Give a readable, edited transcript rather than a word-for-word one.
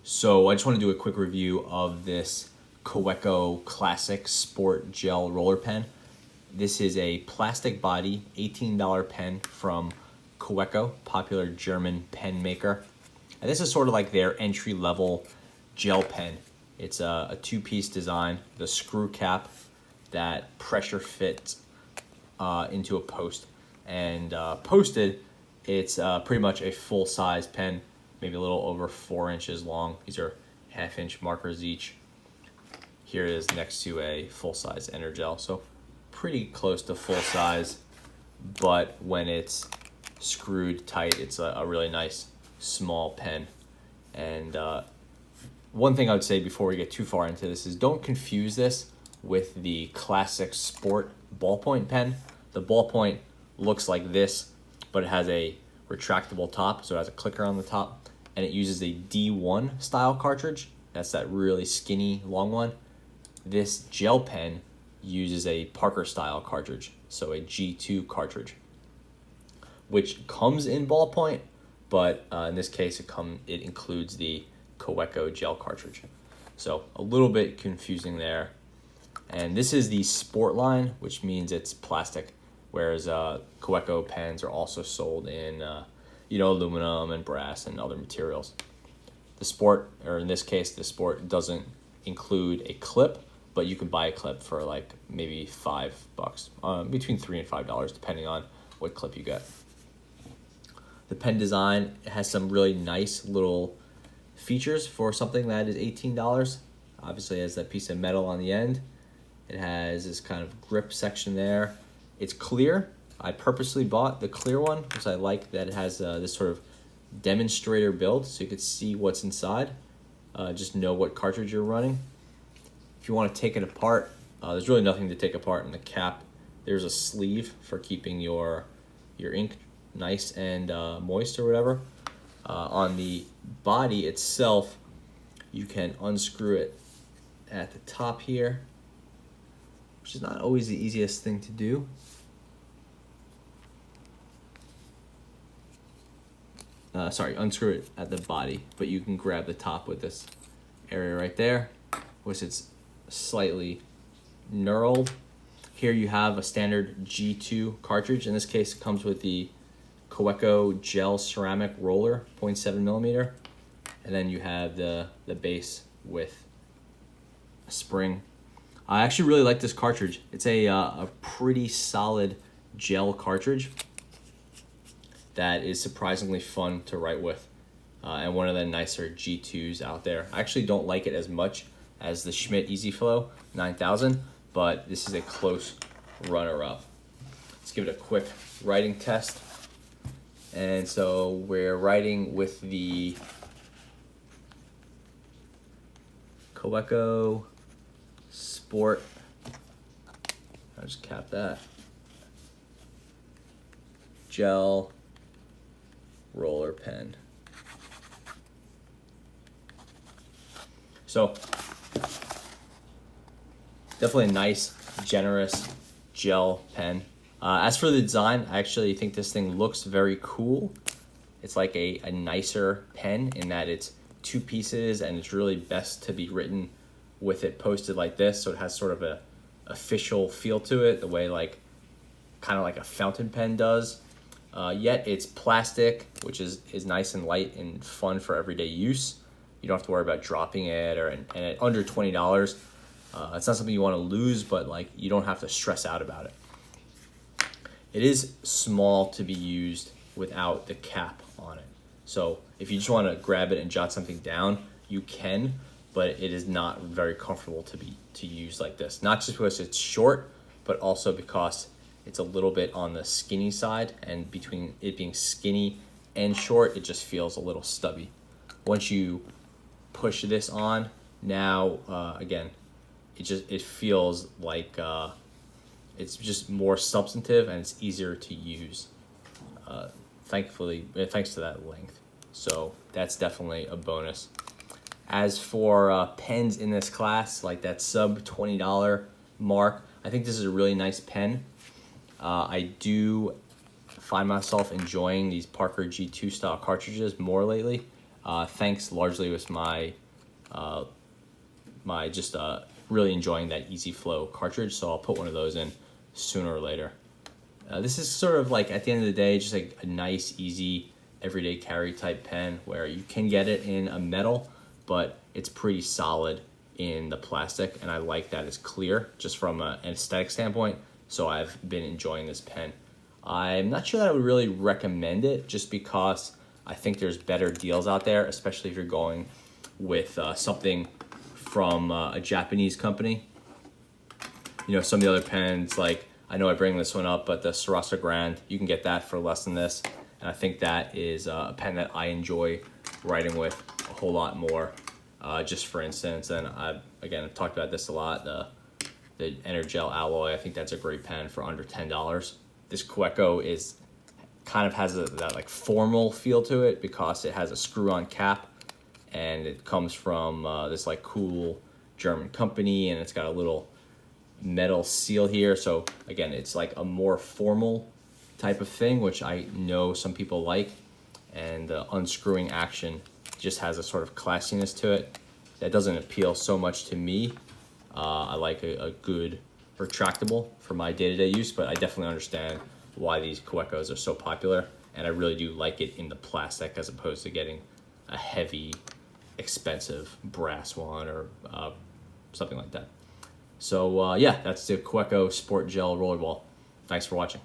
So I just want to do a quick review of this Kaweco Classic Sport Gel Roller Pen. This is a plastic body, $18 pen from Kaweco, popular German pen maker. And this is sort of like their entry-level gel pen. It's a two-piece design, the screw cap that pressure fits into a post. And posted, it's pretty much a full-size pen, maybe a little over 4 inches long. These are half-inch markers each. Here it is next to a full-size Energel, so pretty close to full size, but when it's screwed tight, it's a really nice small pen. And one thing I would say before we get too far into this is don't confuse this with the Classic Sport ballpoint pen. The ballpoint looks like this, but it has a retractable top, so it has a clicker on the top, and it uses a D1 style cartridge. That's that really skinny long one. This gel pen uses a Parker style cartridge, so a G2 cartridge, which comes in ballpoint, but in this case it includes the Kaweco gel cartridge. So a little bit confusing there. And this is the Sport line, which means it's plastic, whereas Kaweco pens are also sold in aluminum and brass and other materials. The Sport, or in this case the Sport, doesn't include a clip, but you can buy a clip for like maybe $5, between $3 and $5, depending on what clip you get. The pen design has some really nice little features for something that is $18. Obviously, it has that piece of metal on the end. It has this kind of grip section there. It's clear. I purposely bought the clear one because I like that it has this sort of demonstrator build, so you could see what's inside, just know what cartridge you're running. If you want to take it apart, there's really nothing to take apart in the cap. There's a sleeve for keeping your ink nice and moist or whatever. On the body itself, you can unscrew it at the top here, which is not always the easiest thing to do. Unscrew it at the body, but you can grab the top with this area right there, which it's slightly knurled. Here you have a standard G2 cartridge. In this case, it comes with the Kaweco gel ceramic roller, 0.7 millimeter, and then you have the base with a spring. I actually really like this cartridge. It's a pretty solid gel cartridge that is surprisingly fun to write with, and one of the nicer G2s out there. I actually don't like it as much as the Schmidt EasyFlow 9000, but this is a close runner-up. Let's give it a quick writing test. And so we're writing with the Kaweco Sport. I'll just cap that. Gel roller pen. So definitely a nice, generous gel pen. As for the design, I actually think this thing looks very cool. It's like a nicer pen in that it's two pieces, and it's really best to be written with it posted like this, so it has sort of a official feel to it, the way kind of like a fountain pen does. Yet it's plastic, which is nice and light and fun for everyday use. You don't have to worry about dropping it, and at under $20, it's not something you want to lose, but you don't have to stress out about it. It is small to be used without the cap on it. So if you just want to grab it and jot something down, you can, but it is not very comfortable to use like this. Not just because it's short, but also because it's a little bit on the skinny side, and between it being skinny and short, it just feels a little stubby. Once you push this on, now again, it feels like it's just more substantive, and it's easier to use, thankfully, thanks to that length. So that's definitely a bonus. As for pens in this class, like that sub $20 mark, I think this is a really nice pen. I do find myself enjoying these Parker G2 style cartridges more lately. Thanks largely with my just really enjoying that Easy Flow cartridge, so I'll put one of those in sooner or later. This is sort of like, at the end of the day, just like a nice, easy, everyday carry type pen where you can get it in a metal, but it's pretty solid in the plastic, and I like that it's clear just from an aesthetic standpoint, so I've been enjoying this pen. I'm not sure that I would really recommend it just because I think there's better deals out there, especially if you're going with something from a Japanese company. You know, some of the other pens, like, I know I bring this one up, but the Sarasa Grand, you can get that for less than this. And I think that is a pen that I enjoy writing with a whole lot more. Just for instance, and I've talked about this a lot, the Energel Alloy, I think that's a great pen for under $10. This Kaweco kind of has that like formal feel to it because it has a screw-on cap, and it comes from this like cool German company, and it's got a little metal seal here. So again, it's like a more formal type of thing, which I know some people like, and the unscrewing action just has a sort of classiness to it that doesn't appeal so much to me. I like a good retractable for my day-to-day use, but I definitely understand why these Kawecos are so popular, and I really do like it in the plastic as opposed to getting a heavy, expensive brass one or something like that. So yeah, that's the Kaweco Sport Gel Rollerball. Thanks for watching.